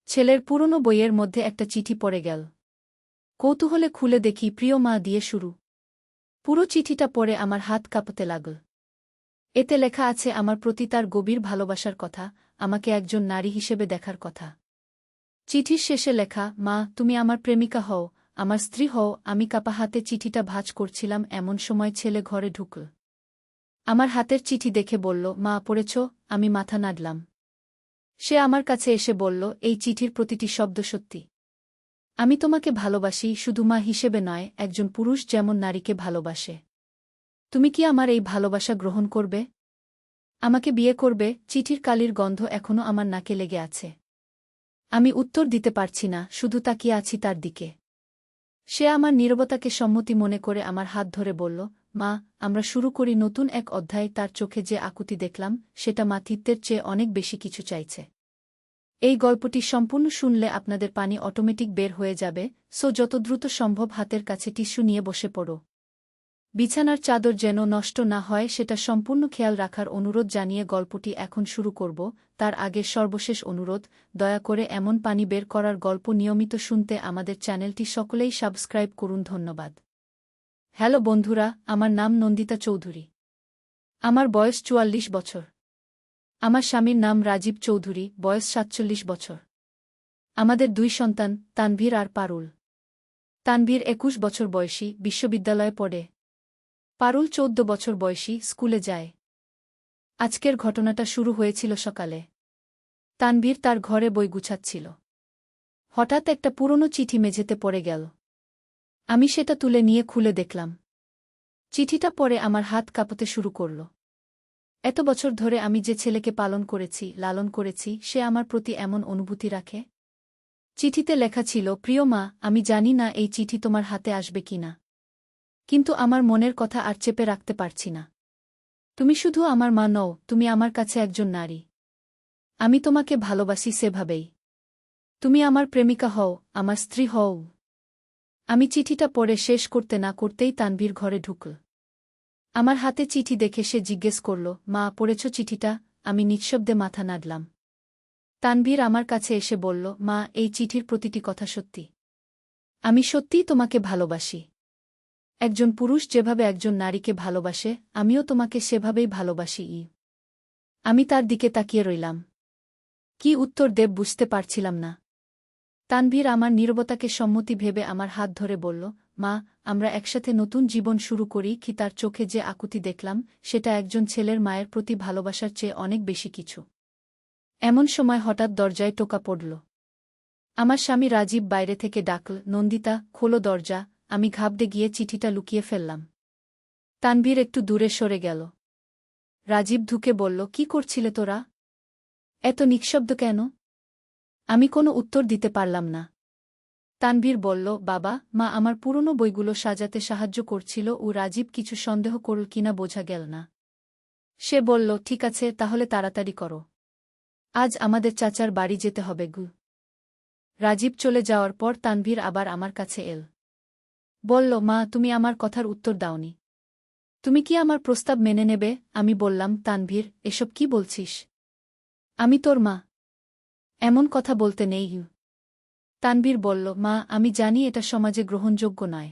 ছেলের পুরনো বইয়ের মধ্যে একটা চিঠি পড়ে গেল। কৌতূহলে খুলে দেখি প্রিয় মা দিয়ে শুরু। পুরো চিঠিটা পড়ে আমার হাত কাঁপতে লাগল। এতে লেখা আছে আমার প্রতি তার গভীর ভালোবাসার কথা, আমাকে একজন নারী হিসেবে দেখার কথা। চিঠির শেষে লেখা, মা তুমি আমার প্রেমিকা হও, আমার স্ত্রী হও। আমি কাঁপা হাতে চিঠিটা ভাঁজ করছিলাম, এমন সময় ছেলে ঘরে ঢুকল। আমার হাতের চিঠি দেখে বলল, মা পড়েছ? আমি মাথা নাড়লাম। সে আমার কাছে এসে বলল, এই চিঠির প্রতিটি শব্দ সত্যি। আমি তোমাকে ভালোবাসি, শুধু মা হিসেবে নয়, একজন পুরুষ যেমন নারীকে ভালোবাসে। তুমি কি আমার এই ভালোবাসা গ্রহণ করবে? আমাকে বিয়ে করবে? চিঠির কালির গন্ধ এখনো আমার নাকে লেগে আছে। আমি উত্তর দিতে পারছি না, শুধু তাকিয়ে আছি তার দিকে। সে আমার নীরবতাকে সম্মতি মনে করে আমার হাত ধরে বলল, মা আমরা শুরু করি নতুন এক অধ্যায়। তার চোখে যে আকুতি দেখলাম, সেটা মাতৃত্বের চেয়ে অনেক বেশি কিছু চাইছে। এই গল্পটি সম্পূর্ণ শুনলে আপনাদের পানি অটোমেটিক বের হয়ে যাবে, সো যত দ্রুত সম্ভব হাতের কাছে টিস্যু নিয়ে বসে পড়ো। বিছানার চাদর যেন নষ্ট না হয় সেটা সম্পূর্ণ খেয়াল রাখার অনুরোধ জানিয়ে গল্পটি এখন শুরু করব। তার আগে সর্বশেষ অনুরোধ, দয়া করে এমন পানি বের করার গল্প নিয়মিত শুনতে আমাদের চ্যানেলটি সকলেই সাবস্ক্রাইব করুন। ধন্যবাদ। হ্যালো বন্ধুরা, আমার নাম নন্দিতা চৌধুরী। আমার বয়স ৪৪ বছর। আমার স্বামীর নাম রাজীব চৌধুরী, বয়স ৪৭ বছর। আমাদের ২ সন্তান, তানভীর আর পারুল। তানভীর ২১ বছর বয়সী, বিশ্ববিদ্যালয়ে পড়ে। পারুল ১৪ বছর বয়সী, স্কুলে যায়। আজকের ঘটনাটা শুরু হয়েছিল সকালে। তানভীর তার ঘরে বই গুছাচ্ছিল। হঠাৎ একটা পুরনো চিঠি মেঝেতে পড়ে গেল। আমি সেটা তুলে নিয়ে খুলে দেখলাম। চিঠিটা পড়ে আমার হাত কাঁপতে শুরু করল। এত বছর ধরে আমি যে ছেলেকে পালন করেছি, লালন করেছি, সে আমার প্রতি এমন অনুভূতি রাখে। চিঠিতে লেখা ছিল, প্রিয় মা আমি জানি না এই চিঠি তোমার হাতে আসবে কিনা, কিন্তু আমার মনের কথা আর চেপে রাখতে পারছি না। তুমি শুধু আমার মা নও, তুমি আমার কাছে একজন নারী। আমি তোমাকে ভালোবাসি সেভাবেই। তুমি আমার প্রেমিকা হও, আমার স্ত্রী হও। আমি চিঠিটা পড়ে শেষ করতে না করতেই তানভীর ঘরে ঢুকল। আমার হাতে চিঠি দেখে সে জিজ্ঞেস করল, মা পড়েছ চিঠিটা? আমি নিঃশব্দে মাথা নাড়লাম। তানভীর আমার কাছে এসে বলল, মা এই চিঠির প্রতিটি কথা সত্যি। আমি সত্যিই তোমাকে ভালোবাসি। একজন পুরুষ যেভাবে একজন নারীকে ভালোবাসে, আমিও তোমাকে সেভাবেই ভালোবাসি। আমি তার দিকে তাকিয়ে রইলাম। কি উত্তর দেব বুঝতে পারছিলাম না। তানভীর আমার নীরবতাকে সম্মতি ভেবে আমার হাত ধরে বলল, মা আমরা একসাথে নতুন জীবন শুরু করি। কি তার চোখে যে আকুতি দেখলাম, সেটা একজন ছেলের মায়ের প্রতি ভালোবাসার চেয়ে অনেক বেশি কিছু। এমন সময় হঠাৎ দরজায় টোকা পড়ল। আমার স্বামী রাজীব বাইরে থেকে ডাকল, নন্দিতা খোলো দরজা। আমি ঘাবড়ে গিয়ে চিঠিটা লুকিয়ে ফেললাম। তানভীর একটু দূরে সরে গেল। রাজীব ঢুকে বলল, কি করছিলে তোরা? এত নিঃশব্দ কেন? আমি কোনো উত্তর দিতে পারলাম না। তানভীর বলল, বাবা মা আমার পুরনো বইগুলো সাজাতে সাহায্য করছিল। ও রাজীব কিছু সন্দেহ করল কিনা বোঝা গেল না। সে বলল, ঠিক আছে তাহলে তাড়াতাড়ি করো, আজ আমাদের চাচার বাড়ি যেতে হবে গু। রাজীব চলে যাওয়ার পর তানভীর আবার আমার কাছে এল। বলল, মা তুমি আমার কথার উত্তর দাওনি। তুমি কি আমার প্রস্তাব মেনে নেবে? আমি বললাম, তানভীর এসব কি বলছিস? আমি তোর মা, এমন কথা বলতে নেই। তানভীর বলল, মা আমি জানি এটা সমাজে গ্রহণযোগ্য নয়,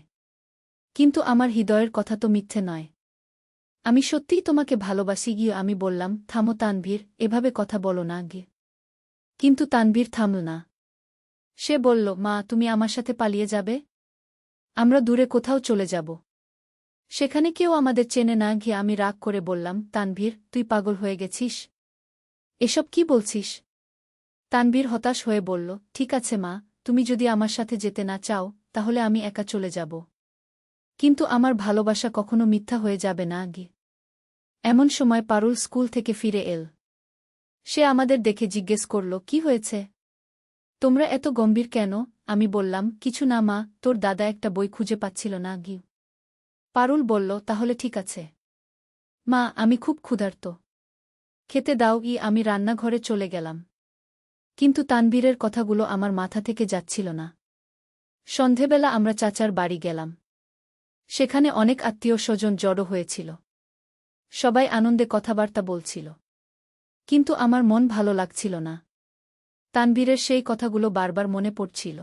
কিন্তু আমার হৃদয়ের কথা তো মিথ্যে নয়। আমি সত্যিই তোমাকে ভালোবাসি। গিয়ে আমি বললাম, থামো তানভীর, এভাবে কথা বলো না গে। কিন্তু তানভীর থামল না। সে বলল, মা তুমি আমার সাথে পালিয়ে যাবে? আমরা দূরে কোথাও চলে যাব, সেখানে কেউ আমাদের চেনে না। গিয়ে আমি রাগ করে বললাম, তানভীর তুই পাগল হয়ে গেছিস? এসব কি বলছিস? তানভীর হতাশ হয়ে বলল, ঠিক আছে মা, তুমি যদি আমার সাথে যেতে না চাও, তাহলে আমি একা চলে যাব। কিন্তু আমার ভালোবাসা কখনো মিথ্যা হয়ে যাবে না গে। এমন সময় পারুল স্কুল থেকে ফিরে এল। সে আমাদের দেখে জিজ্ঞেস করল, কি হয়েছে? তোমরা এত গম্ভীর কেন? আমি বললাম, কিছু না মা, তোর দাদা একটা বই খুঁজে পাচ্ছিল না গি। পারুল বলল, তাহলে ঠিক আছে। মা আমি খুব ক্ষুধার্ত, খেতে দাও। আমি রান্নাঘরে চলে গেলাম। কিন্তু তানভীরের কথাগুলো আমার মাথা থেকে যাচ্ছিল না। সন্ধেবেলা আমরা চাচার বাড়ি গেলাম। সেখানে অনেক আত্মীয় স্বজন জড়ো হয়েছিল। সবাই আনন্দে কথাবার্তা বলছিল। কিন্তু আমার মন ভালো লাগছিল না। তানভীরের সেই কথাগুলো বারবার মনে পড়ছিল।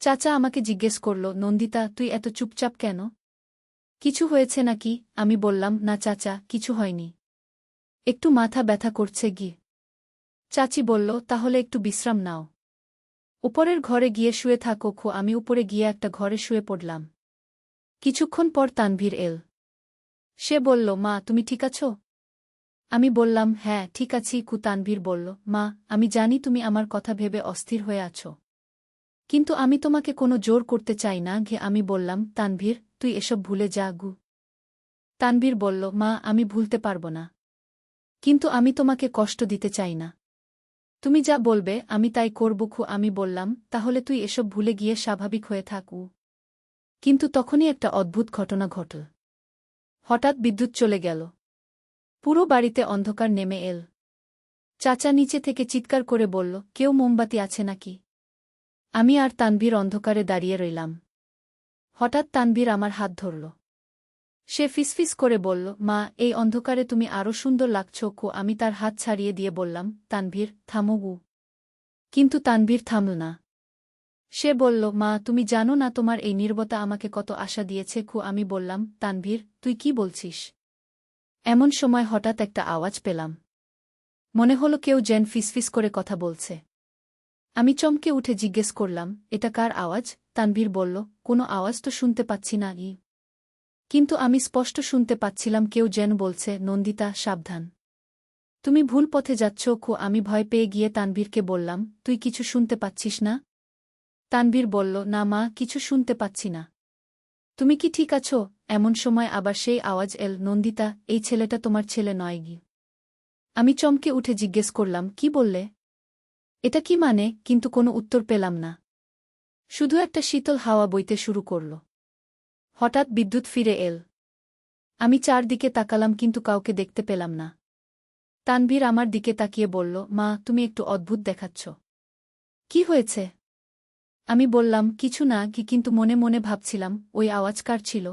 চাচা আমাকে জিজ্ঞেস করল, নন্দিতা তুই এত চুপচাপ কেন? কিছু হয়েছে নাকি? আমি বললাম, না চাচা, কিছু হয়নি। একটু মাথা ব্যথা করছে গি। চাচি বলল, তাহলে একটু বিশ্রাম নাও। উপরের ঘরে গিয়ে শুয়ে থাকো। আমি উপরে গিয়ে একটা ঘরে শুয়ে পড়লাম। কিছুক্ষণ পর তানভীর এল। সে বলল, মা তুমি ঠিক আছো? আমি বললাম, হ্যাঁ ঠিক আছি। তানভীর বলল, মা আমি জানি তুমি আমার কথা ভেবে অস্থির হয়ে আছো, কিন্তু আমি তোমাকে কোনো জোর করতে চাই না। আমি বললাম, তানভীর তুই এসব ভুলে যা গু। তানভীর বলল, মা আমি ভুলতে পারব না, কিন্তু আমি তোমাকে কষ্ট দিতে চাই না। তুমি যা বলবে আমি তাই করব। আমি বললাম, তাহলে তুই এসব ভুলে গিয়ে স্বাভাবিক হয়ে থাকু। কিন্তু তখনই একটা অদ্ভুত ঘটনা ঘটল। হঠাৎ বিদ্যুৎ চলে গেল। পুরো বাড়িতে অন্ধকার নেমে এল। চাচা নিচে থেকে চিৎকার করে বলল, কেউ মোমবাতি আছে নাকি? আমি আর তানভীর অন্ধকারে দাঁড়িয়ে রইলাম। হঠাৎ তানভীর আমার হাত ধরল। সে ফিসফিস করে বলল, মা এই অন্ধকারে তুমি আরও সুন্দর লাগছো। আমি তার হাত ছাড়িয়ে দিয়ে বললাম, তানভীর থামো গু। কিন্তু তানভীর থামল না। সে বলল, মা তুমি জানো না তোমার এই নীরবতা আমাকে কত আশা দিয়েছে। আমি বললাম, তানভীর তুই কি বলছিস? এমন সময় হঠাৎ একটা আওয়াজ পেলাম। মনে হলো কেউ যেন ফিসফিস করে কথা বলছে। আমি চমকে উঠে জিজ্ঞেস করলাম, এটা কার আওয়াজ? তানভীর বলল, কোনো আওয়াজ তো শুনতে পাচ্ছি না। কিন্তু আমি স্পষ্ট শুনতে পাচ্ছিলাম কেউ যেন বলছে, নন্দিতা সাবধান, তুমি ভুল পথে যাচ্ছ। আমি ভয় পেয়ে গিয়ে তানভীরকে বললাম, তুই কিছু শুনতে পাচ্ছিস না? তানভীর বলল, না মা কিছু শুনতে পাচ্ছি না। তুমি কি ঠিক আছো? এমন সময় আবার সেই আওয়াজ এল, নন্দিতা এই ছেলেটা তোমার ছেলে নয় গি। আমি চমকে উঠে জিজ্ঞেস করলাম, কি বললে? এটা কি মানে? কিন্তু কোনো উত্তর পেলাম না। শুধু একটা শীতল হাওয়া বইতে শুরু করল। হঠাৎ বিদ্যুৎ ফিরে এল। আমি চারদিকে তাকালাম কিন্তু কাউকে দেখতে পেলাম না। তানভীর আমার দিকে তাকিয়ে বলল, মা তুমি একটু অদ্ভুত দেখাচ্ছ। কি হয়েছে? আমি বললাম, কিছু না কিন্তু মনে মনে ভাবছিলাম ওই আওয়াজ কার ছিল?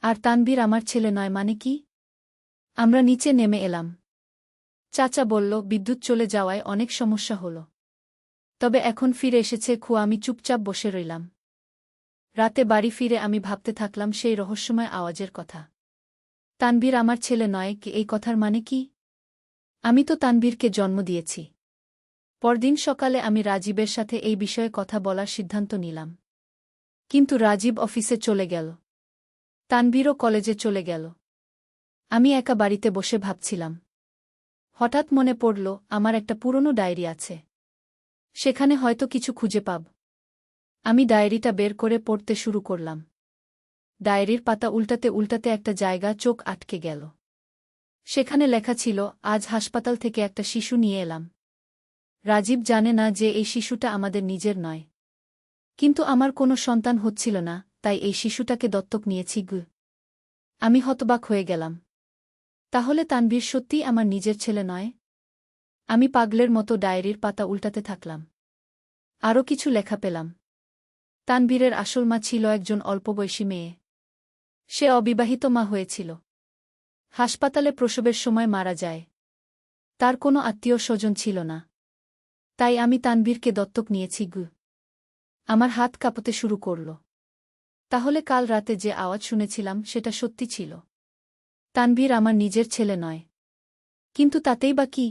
আর তানভীর আমার ছেলে নয় মানে কি? আমরা নিচে নেমে এলাম। চাচা বলল, বিদ্যুৎ চলে যাওয়ায় অনেক সমস্যা হল, তবে এখন ফিরে এসেছে। আমি চুপচাপ বসে রইলাম। রাতে বাড়ি ফিরে আমি ভাবতে থাকলাম সেই রহস্যময় আওয়াজের কথা। তানভীর আমার ছেলে নয় কি, এই কথার মানে কি? আমি তো তানভীরকে জন্ম দিয়েছি। পরদিন সকালে আমি রাজীবের সাথে এই বিষয়ে কথা বলার সিদ্ধান্ত নিলাম। কিন্তু রাজীব অফিসে চলে গেল। তানভীরও কলেজে চলে গেল। আমি একা বাড়িতে বসে ভাবছিলাম। হঠাৎ মনে পড়ল, আমার একটা পুরনো ডায়েরি আছে। সেখানে হয়তো কিছু খুঁজে পাব। আমি ডায়েরিটা বের করে পড়তে শুরু করলাম। ডায়েরির পাতা উল্টাতে উল্টাতে একটা জায়গা চোখ আটকে গেল। সেখানে লেখা ছিল, আজ হাসপাতাল থেকে একটা শিশু নিয়ে এলাম। রাজীব জানে না যে এই শিশুটা আমাদের নিজের নয়। কিন্তু আমার কোনো সন্তান হচ্ছিল না, তাই এই শিশুটাকে দত্তক নিয়েছি গু। আমি হতবাক হয়ে গেলাম। তাহলে তানভীর সত্যিই আমার নিজের ছেলে নয়? আমি পাগলের মতো ডায়েরির পাতা উল্টাতে থাকলাম। আরও কিছু লেখা পেলাম। তানভীরের আসল মা ছিল একজন অল্পবয়সী মেয়ে। সে অবিবাহিত মা হয়েছিল। হাসপাতালে প্রসবের সময় মারা যায়। তার কোনো আত্মীয় স্বজন ছিল না। তাই আমি তানভীরকে দত্তক নিয়েছি গু। আমার হাত কাঁপতে শুরু করল। তাহলে কাল রাতে যে আওয়াজ শুনেছিলাম সেটা সত্যি ছিল। তানভীর আমার নিজের ছেলে নয়। কিন্তু তাতেই বা কি?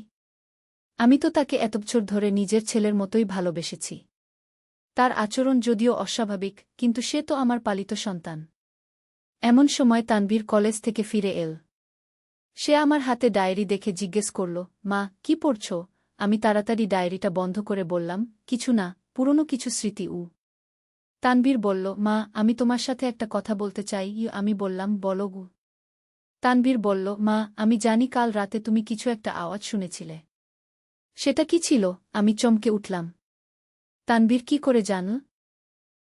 আমি তো তাকে এত বছর ধরে নিজের ছেলের মতোই ভালোবেসেছি। তার আচরণ যদিও অস্বাভাবিক, কিন্তু সে তো আমার পালিত সন্তান। এমন সময় তানভীর কলেজ থেকে ফিরে এল। সে আমার হাতে ডায়েরি দেখে জিজ্ঞেস করল, মা কি পড়ছ? আমি তাড়াতাড়ি ডায়েরিটা বন্ধ করে বললাম, কিছু না, পুরনো কিছু স্মৃতি। তানভীর বলল, মা আমি তোমার সাথে একটা কথা বলতে চাই। আমি বললাম, বলো গু। তানভীর বলল, মা আমি জানি কাল রাতে তুমি কিছু একটা আওয়াজ শুনেছিলে। সেটা কি ছিল? আমি চমকে উঠলাম। তানভীর কি করে জানল?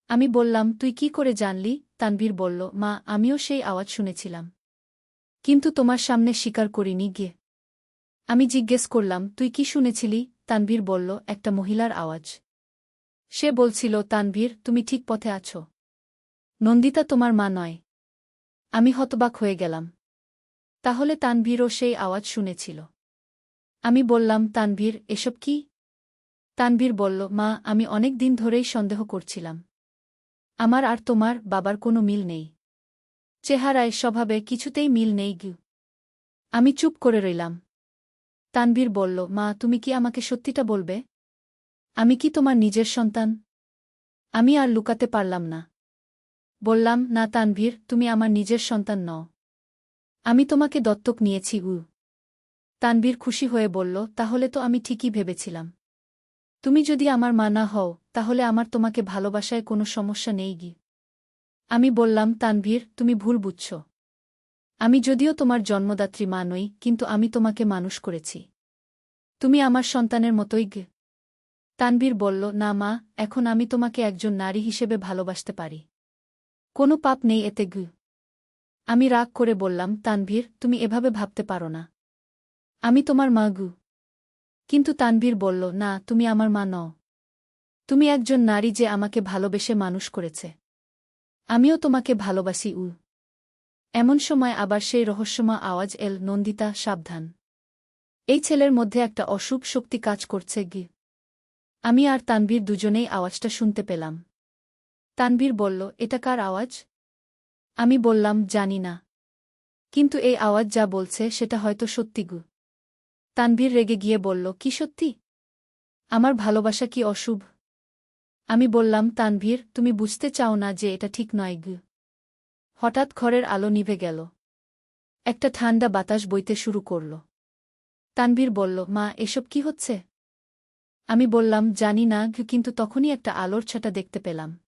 আমি বললাম, তুই কি করে জানলি? তানভীর বলল, মা আমিও সেই আওয়াজ শুনেছিলাম, কিন্তু তোমার সামনে স্বীকার করিনি গিয়ে। আমি জিজ্ঞেস করলাম, তুই কি শুনেছিলি? তানভীর বলল, একটা মহিলার আওয়াজ। সে বলছিল, তানভীর তুমি ঠিক পথে আছো। নন্দিতা তোমার মা নয়। আমি হতবাক হয়ে গেলাম। তাহলে তানভীরও সেই আওয়াজ শুনেছিল? আমি বললাম, তানভীর এসব কি? তানভীর বলল, মা, আমি অনেক দিন ধরেই সন্দেহ করছিলাম। আমার আর তোমার বাবার কোনো মিল নেই। চেহারায়, স্বভাবে কিছুতেই মিল নেই গু। আমি চুপ করে রইলাম। তানভীর বলল, মা, তুমি কি আমাকে সত্যিটা বলবে? আমি কি তোমার নিজের সন্তান? আমি আর লুকাতে পারলাম না। বললাম, না তানভীর, তুমি আমার নিজের সন্তান নও। আমি তোমাকে দত্তক নিয়েছি গু। তানভীর খুশি হয়ে বলল, তাহলে তো আমি ঠিকই ভেবেছিলাম। তুমি যদি আমার মা না হও, তাহলে আমার তোমাকে ভালোবাসায় কোনো সমস্যা নেই গি। আমি বললাম, তানভীর, তুমি ভুল বুঝছ। আমি যদিও তোমার জন্মদাত্রী মা নই, কিন্তু আমি তোমাকে মানুষ করেছি। তুমি আমার সন্তানের মতোই গে। তানভীর বলল, না মা, এখন আমি তোমাকে একজন নারী হিসেবে ভালোবাসতে পারি। কোনো পাপ নেই এতে গু। আমি রাগ করে বললাম, তানভীর, তুমি এভাবে ভাবতে পারো না। আমি তোমার মা গু। কিন্তু তানভীর বলল, না, তুমি আমার মা নও। তুমি একজন নারী যে আমাকে ভালোবেসে মানুষ করেছে। আমিও তোমাকে ভালোবাসি উ। এমন সময় আবার সেই রহস্যময় আওয়াজ এল, নন্দিতা, সাবধান। এই ছেলের মধ্যে একটা অশুভ শক্তি কাজ করছে গি। আমি আর তানভীর দুজনেই আওয়াজটা শুনতে পেলাম। তানভীর বলল, এটা কার আওয়াজ? আমি বললাম, জানি না। কিন্তু এই আওয়াজ যা বলছে সেটা হয়তো সত্যি গু। তানভীর রেগে গিয়ে বলল, কি সত্যি? আমার ভালোবাসা কি অশুভ? আমি বললাম, তানভীর, তুমি বুঝতে চাও না যে এটা ঠিক নয় গু। হঠাৎ ঘরের আলো নিভে গেল। একটা ঠান্ডা বাতাস বইতে শুরু করল। তানভীর বলল, মা, এসব কি হচ্ছে? আমি বললাম, জানি না, কিন্তু তখনই একটা আলোর ছাটা দেখতে পেলাম।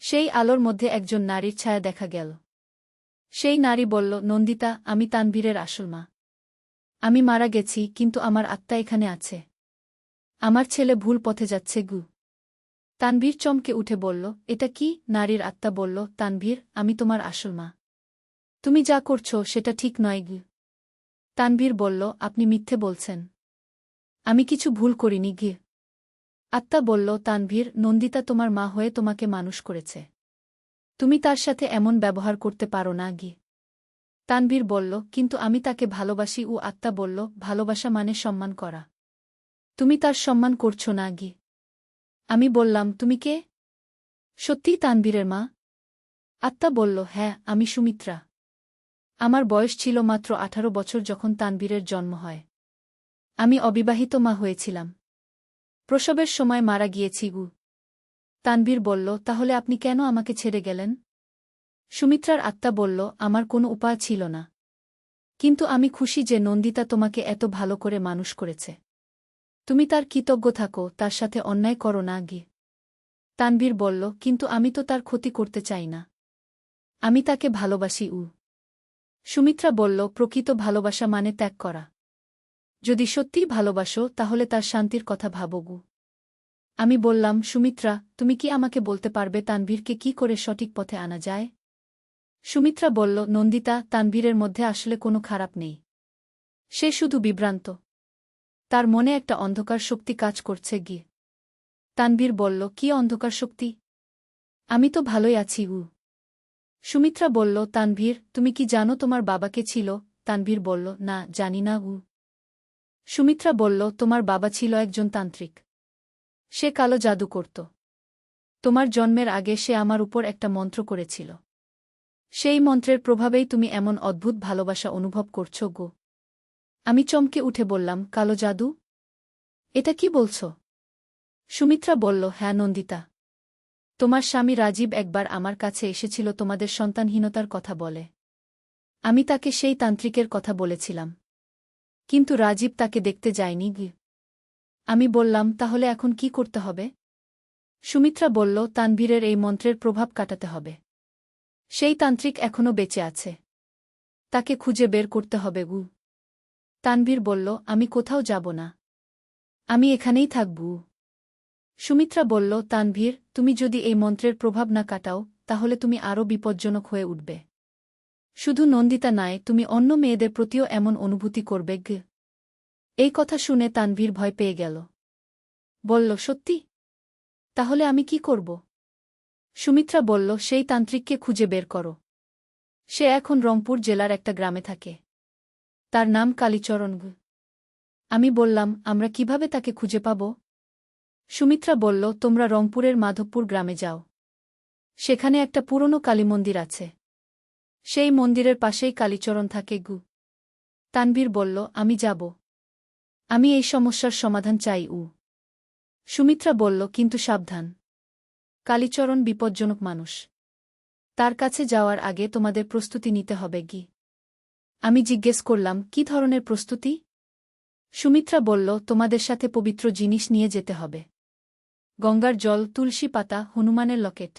সেই আলোর মধ্যে একজন নারীর ছায়া দেখা গেল। সেই নারী বলল, নন্দিতা, আমি তানভীরের আসল মা। আমি মারা গেছি, কিন্তু আমার আত্মা এখানে আছে। আমার ছেলে ভুল পথে যাচ্ছে গু। তানভীর চমকে উঠে বলল, এটা কি? নারীর আত্মা বলল, তানভীর, আমি তোমার আসল মা। তুমি যা করছ সেটা ঠিক নয় গু। তানভীর বলল, আপনি মিথ্যে বলছেন। আমি কিছু ভুল করিনি গি। আত্মা বলল, তানভীর, নন্দিতা তোমার মা হয়ে তোমাকে মানুষ করেছে। তুমি তার সাথে এমন ব্যবহার করতে পারো না গি। তানভীর বলল, কিন্তু আমি তাকে ভালোবাসি। ও আত্মা বলল, ভালোবাসা মানে সম্মান করা। তুমি তার সম্মান করছো না গি। আমি বললাম, তুমি কে? সত্যিই তানভীরের মা? আত্মা বলল, হ্যাঁ, আমি সুমিত্রা। আমার বয়স ছিল মাত্র 18 বছর যখন তানভীরের জন্ম হয়। আমি অবিবাহিত মা হয়েছিলাম। প্রসবের সময় মারা গিয়েছি গু। তানভীর বলল, তাহলে আপনি কেন আমাকে ছেড়ে গেলেন? সুমিত্রার আত্মা বলল, আমার কোনো উপায় ছিল না। কিন্তু আমি খুশি যে নন্দিতা তোমাকে এত ভালো করে মানুষ করেছে। তুমি তার কৃতজ্ঞ থাকো, তার সাথে অন্যায় করো না গি। তানভীর বলল, কিন্তু আমি তো তার ক্ষতি করতে চাই না। আমি তাকে ভালোবাসি উ। সুমিত্রা বলল, প্রকৃত ভালোবাসা মানে ত্যাগ করা। যদি সত্যিই ভালোবাসো, তাহলে তার শান্তির কথা ভাবো গু। আমি বললাম, সুমিত্রা, তুমি কি আমাকে বলতে পারবে তানভীরকে কি করে সঠিক পথে আনা যায়? সুমিত্রা বলল, নন্দিতা, তানভীরের মধ্যে আসলে কোনো খারাপ নেই। সে শুধু বিভ্রান্ত। তার মনে একটা অন্ধকার শক্তি কাজ করছে গি। তানভীর বলল, কি অন্ধকার শক্তি? আমি তো ভালোই আছি উ। সুমিত্রা বলল, তানভীর, তুমি কি জানো তোমার বাবাকে ছিল? তানভীর বলল, না, জানি না উ। সুমিত্রা বলল, তোমার বাবা ছিল একজন তান্ত্রিক। সে কালো জাদু করত। তোমার জন্মের আগে সে আমার উপর একটা মন্ত্র করেছিল। সেই মন্ত্রের প্রভাবেই তুমি এমন অদ্ভুত ভালোবাসা অনুভব করছো গো। আমি চমকে উঠে বললাম, কালো জাদু? এটা কি বলছ? সুমিত্রা বলল, হ্যাঁ নন্দিতা। তোমার স্বামী রাজীব একবার আমার কাছে এসেছিল তোমাদের সন্তানহীনতার কথা বলে। আমি তাকে সেই তান্ত্রিকের কথা বলেছিলাম। কিন্তু রাজীব তাকে দেখতে যায়নি গি। আমি বললাম, তাহলে এখন কি করতে হবে? সুমিত্রা বলল, তানভীরের এই মন্ত্রের প্রভাব কাটাতে হবে। সেই তান্ত্রিক এখনও বেঁচে আছে। তাকে খুঁজে বের করতে হবে গু। তানভীর বলল, আমি কোথাও যাব না। আমি এখানেই থাকব। সুমিত্রা বলল, তানভীর, তুমি যদি এই মন্ত্রের প্রভাব না কাটাও, তাহলে তুমি আরও বিপজ্জনক হয়ে উঠবে। শুধু নন্দিতা নয়, তুমি অন্য মেয়েদের প্রতিও এমন অনুভূতি করবে গ। এই কথা শুনে তানভীর ভয় পেয়ে গেল। বলল, সত্যি? তাহলে আমি কি করব? সুমিত্রা বলল, সেই তান্ত্রিককে খুঁজে বের করো। সে এখন রংপুর জেলার একটা গ্রামে থাকে। তার নাম কালীচরণ গ। আমি বললাম, আমরা কিভাবে তাকে খুঁজে পাব? সুমিত্রা বলল, তোমরা রংপুরের মাধবপুর গ্রামে যাও। সেখানে একটা পুরনো কালী মন্দির আছে। সেই মন্দিরের পাশেই কালীচরণ থাকে গু। তানভীর বলল, আমি যাব। আমি এই সমস্যার সমাধান চাই। সুমিত্রা বলল, কিন্তু সাবধান। কালীচরণ বিপজ্জনক মানুষ। তার কাছে যাওয়ার আগে তোমাদের প্রস্তুতি নিতে হবে গি। আমি জিজ্ঞেস করলাম, কি ধরনের প্রস্তুতি? সুমিত্রা বলল, তোমাদের সাথে পবিত্র জিনিস নিয়ে যেতে হবে। গঙ্গার জল, তুলসী পাতা, হনুমানের লকেট।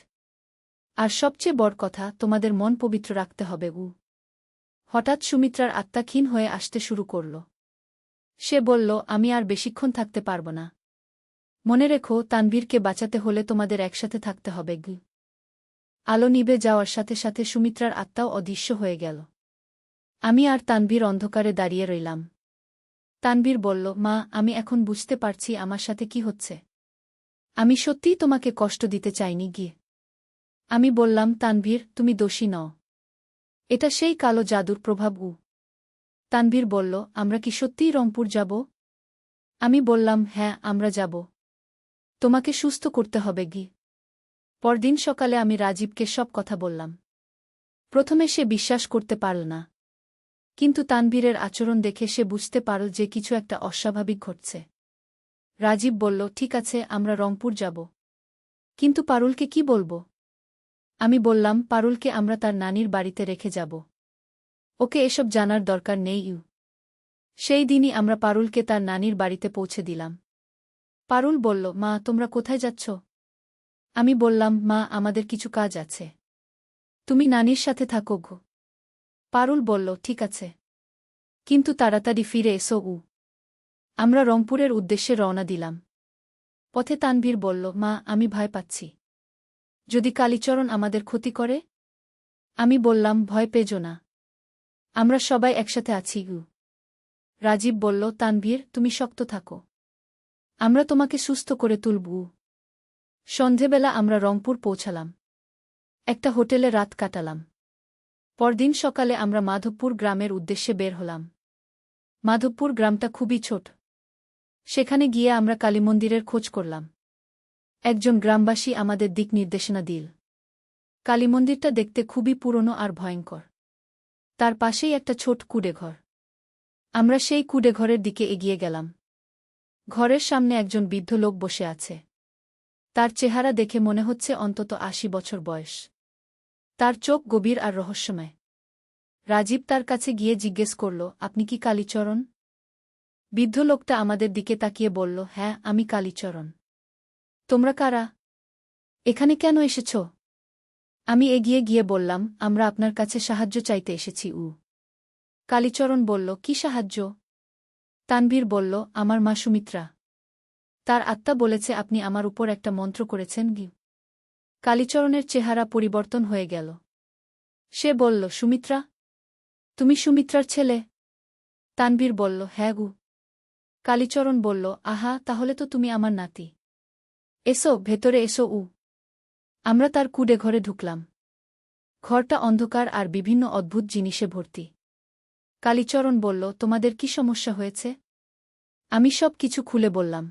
আর সবচেয়ে বড় কথা, তোমাদের মন পবিত্র রাখতে হবে। হঠাৎ সুমিত্রার আত্মা ক্ষীণ হয়ে আসতে শুরু করল। সে বলল, আমি আর বেশিক্ষণ থাকতে পারব না। মনে রেখো, তানভীরকে বাঁচাতে হলে তোমাদের একসাথে থাকতে হবে গি। আলো নিভে যাওয়ার সাথে সাথে সুমিত্রার আত্মাও অদৃশ্য হয়ে গেল। আমি আর তানভীর অন্ধকারে দাঁড়িয়ে রইলাম। তানভীর বলল, মা, আমি এখন বুঝতে পারছি আমার সাথে কি হচ্ছে। আমি সত্যিই তোমাকে কষ্ট দিতে চাইনি গিয়ে। আমি বললাম, তানভীর, তুমি দোষী নও। এটা সেই কালো জাদুর প্রভাব। তানভীর বলল, আমরা কি সত্যিই রংপুর যাব? আমি বললাম, হ্যাঁ, আমরা যাব। তোমাকে সুস্থ করতে হবে গি। পরদিন সকালে আমি রাজীবকে সব কথা বললাম। প্রথমে সে বিশ্বাস করতে পারল না, কিন্তু তানভীরের আচরণ দেখে সে বুঝতে পারল যে কিছু একটা অস্বাভাবিক ঘটছে। রাজীব বলল, ঠিক আছে, আমরা রংপুর যাব। কিন্তু পারুলকে কি বলবো? আমি বললাম, পারুলকে আমরা তার নানির বাড়িতে রেখে যাব। ওকে এসব জানার দরকার নেই। সেই দিনই আমরা পারুলকে তার নানির বাড়িতে পৌঁছে দিলাম। পারুল বলল, মা, তোমরা কোথায় যাচ্ছ? আমি বললাম, মা, আমাদের কিছু কাজ আছে। তুমি নানির সাথে থাকো গো। পারুল বলল, ঠিক আছে, কিন্তু তাড়াতাড়ি ফিরে এসো। আমরা রংপুরের উদ্দেশ্যে রওনা দিলাম। পথে তানভীর বলল, মা, আমি ভয় পাচ্ছি। যদি কালীচরণ আমাদের ক্ষতি করে? আমি বললাম, ভয় পেজো না, আমরা সবাই একসাথে আছি। রাজীব বলল, তানভীর, তুমি শক্ত থাকো। আমরা তোমাকে সুস্থ করে তুলব। সন্ধেবেলা আমরা রংপুর পৌঁছালাম। একটা হোটেলে রাত কাটালাম। পরদিন সকালে আমরা মাধবপুর গ্রামের উদ্দেশ্যে বের হলাম। মাধবপুর গ্রামটা খুবই ছোট। সেখানে গিয়ে আমরা কালীমন্দিরের খোঁজ করলাম। একজন গ্রামবাসী আমাদের দিক নির্দেশনা দিল। কালীমন্দিরটা দেখতে খুবই পুরনো আর ভয়ঙ্কর। তার পাশেই একটা ছোট কুঁড়েঘর। আমরা সেই কুঁড়েঘরের দিকে এগিয়ে গেলাম। ঘরের সামনে একজন বৃদ্ধ লোক বসে আছে। তার চেহারা দেখে মনে হচ্ছে অন্তত ৮০ বছর বয়স। তার চোখ গভীর আর রহস্যময়। রাজীব তার কাছে গিয়ে জিজ্ঞেস করল, আপনি কি কালীচরণ? বৃদ্ধ লোকটা আমাদের দিকে তাকিয়ে বলল, হ্যাঁ, আমি কালীচরণ। তোমরা কারা? এখানে কেন এসেছ? আমি এগিয়ে গিয়ে বললাম, আমরা আপনার কাছে সাহায্য চাইতে এসেছি। কালীচরণ বলল, কি সাহায্য? তানভীর বলল, আমার মা সুমিত্রা। তার আত্মা বলেছে আপনি আমার উপর একটা মন্ত্র করেছেন গি। কালীচরণের চেহারা পরিবর্তন হয়ে গেল। সে বলল, সুমিত্রা? তুমি সুমিত্রার ছেলে? তানভীর বলল, হ্যাঁ গু। কালীচরণ বলল, আহা, তাহলে তো তুমি আমার নাতি। এসো, ভেতরে এসো। আমরা তার কুঁড়ে ঘরে ঢুকলাম। ঘরটা অন্ধকার আর বিভিন্ন অদ্ভুত জিনিসে ভর্তি। কালীচরণ বলল, তোমাদের কি সমস্যা হয়েছে? আমি সব কিছু খুলে বললাম।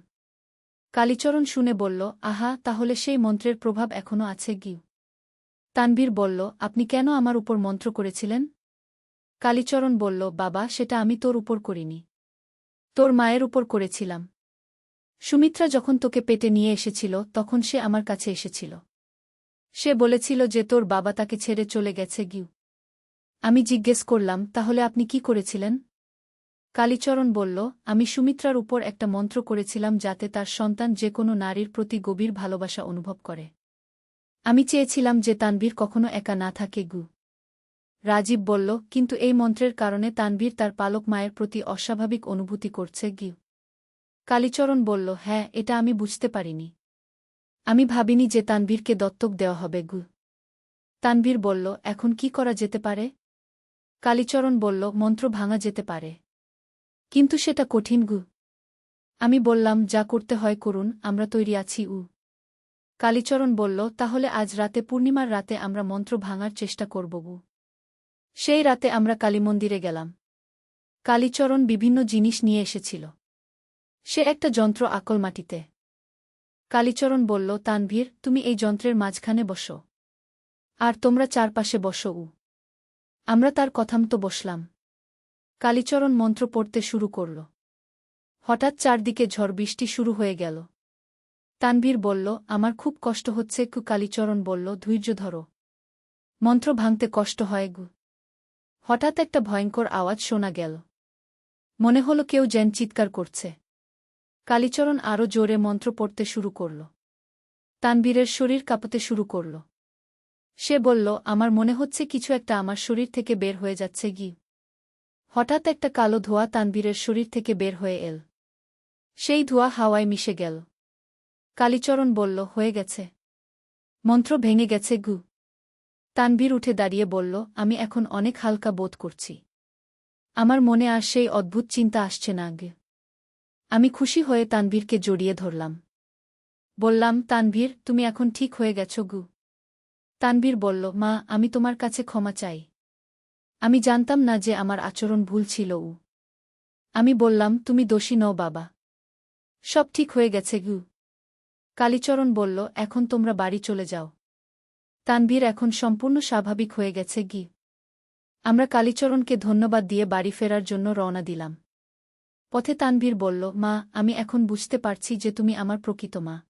কালীচরণ শুনে বলল, আহা, তাহলে সেই মন্ত্রের প্রভাব এখনও আছে গি। তানভীর বলল, আপনি কেন আমার উপর মন্ত্র করেছিলেন? কালীচরণ বলল, বাবা, সেটা আমি তোর উপর করিনি। তোর মায়ের উপর করেছিলাম। সুমিত্রা যখন তোকে পেটে নিয়ে এসেছিল তখন সে আমার কাছে এসেছিল। সে বলেছিল যে তোর বাবা তাকে ছেড়ে চলে গেছে গিউ। আমি জিজ্ঞেস করলাম, তাহলে আপনি কি করেছিলেন? কালীচরণ বলল, আমি সুমিত্রার উপর একটা মন্ত্র করেছিলাম যাতে তার সন্তান যে কোনো নারীর প্রতি গভীর ভালোবাসা অনুভব করে। আমি চেয়েছিলাম যে তানভীর কখনো একা না থাকে গু। রাজীব বলল, কিন্তু এই মন্ত্রের কারণে তানভীর তার পালক মায়ের প্রতি অস্বাভাবিক অনুভূতি করছে গিউ। কালীচরণ বলল, হ্যাঁ, এটা আমি বুঝতে পারিনি। আমি ভাবিনি যে তানভীরকে দত্তক দেওয়া হবে গু। তানভীর বলল, এখন কি করা যেতে পারে? কালীচরণ বলল, মন্ত্র ভাঙা যেতে পারে। কিন্তু সেটা কঠিন গু। আমি বললাম, যা করতে হয় করুন, আমরা তৈরি আছি। কালীচরণ বলল, তাহলে আজ রাতে, পূর্ণিমার রাতে আমরা মন্ত্র ভাঙার চেষ্টা করব গু। সেই রাতে আমরা কালীমন্দিরে গেলাম। কালীচরণ বিভিন্ন জিনিস নিয়ে এসেছিল। সে একটা যন্ত্র আকল মাটিতে কালীচরণ বলল, তানভীর, তুমি এই যন্ত্রের মাঝখানে বসো। আর তোমরা চারপাশে বসো। আমরা তার কথামতো বসলাম। কালীচরণ মন্ত্র পড়তে শুরু করল। হঠাৎ চারদিকে ঝড় বৃষ্টি শুরু হয়ে গেল। তানভীর বলল, আমার খুব কষ্ট হচ্ছে। কালীচরণ বলল, ধৈর্য ধরো। মন্ত্র ভাঙতে কষ্ট হয়। হঠাৎ একটা ভয়ঙ্কর আওয়াজ শোনা গেল। মনে হলো কেউ যেন চিৎকার করছে। কালীচরণ আরও জোরে মন্ত্র পড়তে শুরু করল। তানভীরের শরীর কাঁপতে শুরু করল। সে বলল, আমার মনে হচ্ছে কিছু একটা আমার শরীর থেকে বের হয়ে যাচ্ছে। হঠাৎ একটা কালো ধোঁয়া তানভীরের শরীর থেকে বের হয়ে এল। সেই ধোঁয়া হাওয়ায় মিশে গেল। কালীচরণ বলল, হয়ে গেছে। মন্ত্র ভেঙে গেছে। তানভীর উঠে দাঁড়িয়ে বলল, আমি এখন অনেক হালকা বোধ করছি। আমার মনে আর সেই অদ্ভুত চিন্তা আসছে না। আমি খুশি হয়ে তানভীরকে জড়িয়ে ধরলাম। বললাম, তানভীর, তুমি এখন ঠিক হয়ে গেছ। তানভীর বলল, মা, আমি তোমার কাছে ক্ষমা চাই। আমি জানতাম না যে আমার আচরণ ভুল ছিল। আমি বললাম, তুমি দোষী নও বাবা। সব ঠিক হয়ে গেছে। কালীচরণ বলল, এখন তোমরা বাড়ি চলে যাও। তানভীর এখন সম্পূর্ণ স্বাভাবিক হয়ে গেছে। আমরা কালীচরণকে ধন্যবাদ দিয়ে বাড়ি ফেরার জন্য রওনা দিলাম। পথে তানভীর বলল, মা, আমি এখন বুঝতে পারছি যে তুমি আমার প্রকৃত মা।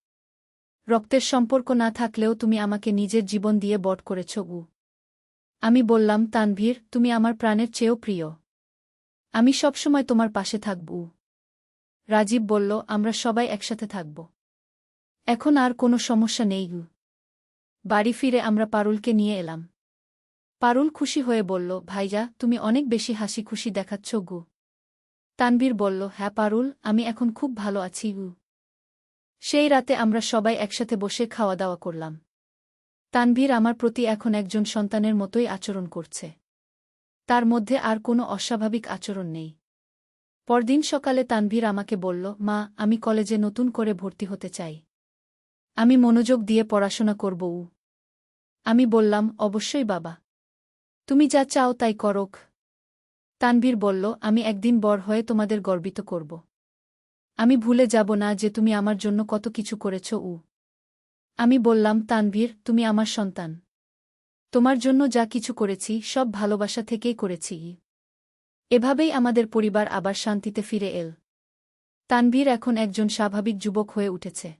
রক্তের সম্পর্ক না থাকলেও তুমি আমাকে নিজের জীবন দিয়ে বড় করেছ। আমি বললাম, তানভীর, তুমি আমার প্রাণের চেয়েও প্রিয়। আমি সবসময় তোমার পাশে থাকব। রাজীব বলল, আমরা সবাই একসাথে থাকব। এখন আর কোনো সমস্যা নেই। বাড়ি ফিরে আমরা পারুলকে নিয়ে এলাম। পারুল খুশি হয়ে বলল, ভাইজা, তুমি অনেক বেশি হাসি খুশি দেখাচ্ছ। তানভীর বলল, হ্যাঁ পারুল, আমি এখন খুব ভালো আছি। সেই রাতে আমরা সবাই একসাথে বসে খাওয়া দাওয়া করলাম। তানভীর আমার প্রতি এখন একজন সন্তানের মতোই আচরণ করছে। তার মধ্যে আর কোনো অস্বাভাবিক আচরণ নেই। পরদিন সকালে তানভীর আমাকে বলল, মা, আমি কলেজে নতুন করে ভর্তি হতে চাই। আমি মনোযোগ দিয়ে পড়াশোনা করব। আমি বললাম, অবশ্যই বাবা। তুমি যা চাও তাই করোক। তানভীর বলল, আমি একদিন বড় হয়ে তোমাদের গর্বিত করব। আমি ভুলে যাব না যে তুমি আমার জন্য কত কিছু করেছ। আমি বললাম, তানভীর, তুমি আমার সন্তান। তোমার জন্য যা কিছু করেছি সব ভালোবাসা থেকেই করেছি। এভাবেই আমাদের পরিবার আবার শান্তিতে ফিরে এল। তানভীর এখন একজন স্বাভাবিক যুবক হয়ে উঠেছে।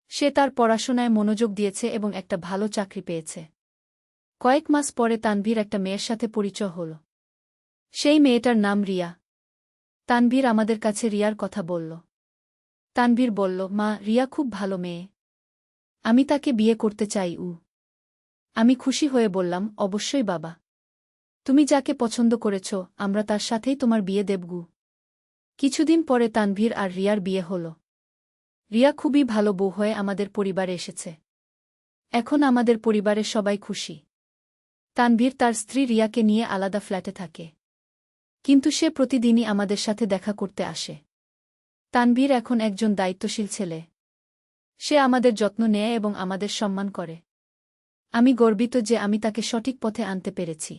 সে তার পড়াশোনায় মনোযোগ দিয়েছে এবং একটা ভালো চাকরি পেয়েছে। কয়েক মাস পরে তানভীর একটা মেয়ের সাথে পরিচয় হল। সেই মেয়েটার নাম রিয়া। তানভীর আমাদের কাছে রিয়ার কথা বলল। তানভীর বলল, মা, রিয়া খুব ভালো মেয়ে। আমি তাকে বিয়ে করতে চাই। আমি খুশি হয়ে বললাম, অবশ্যই বাবা। তুমি যাকে পছন্দ করেছ, আমরা তার সাথেই তোমার বিয়ে দেব। কিছুদিন পরে তানভীর আর রিয়ার বিয়ে হল। রিয়া খুবই ভালো বউ হয়ে আমাদের পরিবারে এসেছে। এখন আমাদের পরিবারের সবাই খুশি। তানভীর তার স্ত্রী রিয়াকে নিয়ে আলাদা ফ্ল্যাটে থাকে। কিন্তু সে প্রতিদিনই আমাদের সাথে দেখা করতে আসে। তানভীর এখন একজন দায়িত্বশীল ছেলে। সে আমাদের যত্ন নেয় এবং আমাদের সম্মান করে। আমি গর্বিত যে আমি তাকে সঠিক পথে আনতে পেরেছি।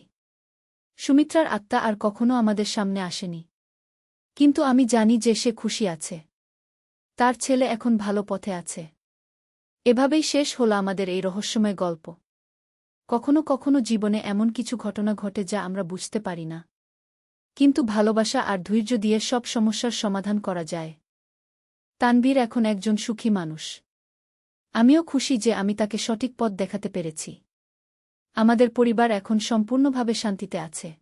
সুমিত্রার আত্মা আর কখনো আমাদের সামনে আসেনি। কিন্তু আমি জানি যে সে খুশি আছে। তার ছেলে এখন ভালো পথে আছে। এভাবেই শেষ হলো আমাদের এই রহস্যময় গল্প। কখনো কখনো জীবনে এমন কিছু ঘটনা ঘটে যা আমরা বুঝতে পারি না। কিন্তু ভালোবাসা আর ধৈর্য দিয়ে সব সমস্যার সমাধান করা যায়। তানভীর এখন একজন সুখী মানুষ। আমিও খুশি যে আমি তাকে সঠিক পথ দেখাতে পেরেছি। আমাদের পরিবার এখন সম্পূর্ণভাবে শান্তিতে আছে।